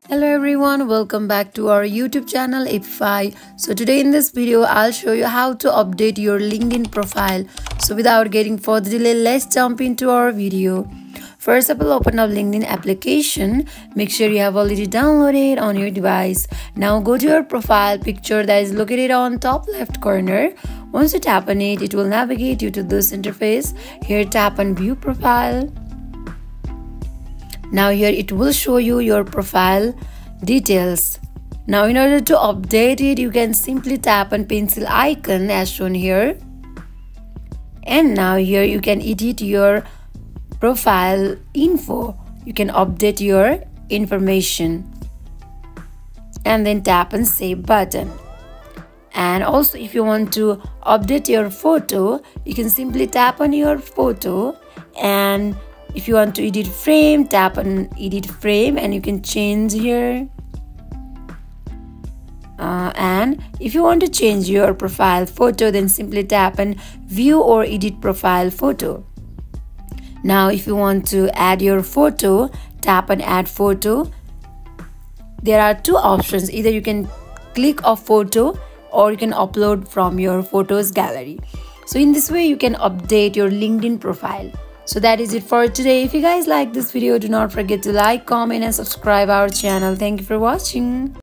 Hello everyone, welcome back to our YouTube channel Appify. So today in this video I'll show you how to update your LinkedIn profile. So without getting further delay, let's jump into our video. First up, we'll open up LinkedIn application. Make sure you have already downloaded on your device. Now go to your profile picture that is located on top left corner. Once you tap on it, it will navigate you to this interface. Here tap on view profile. Now here it will show you your profile details. Now in order to update it, you can simply tap on pencil icon as shown here. And now here you can edit your profile info. You can update your information. And then tap on save button. And also if you want to update your photo, you can simply tap on your photo, and if you want to edit frame, tap on edit frame and you can change here. And if you want to change your profile photo, then simply tap on view or edit profile photo. Now if you want to add your photo, tap on add photo. There are two options. Either you can click a photo or you can upload from your photos gallery. So in this way you can update your LinkedIn profile. So that is it for today. If you guys like this video, do not forget to like, comment and subscribe our channel. Thank you for watching.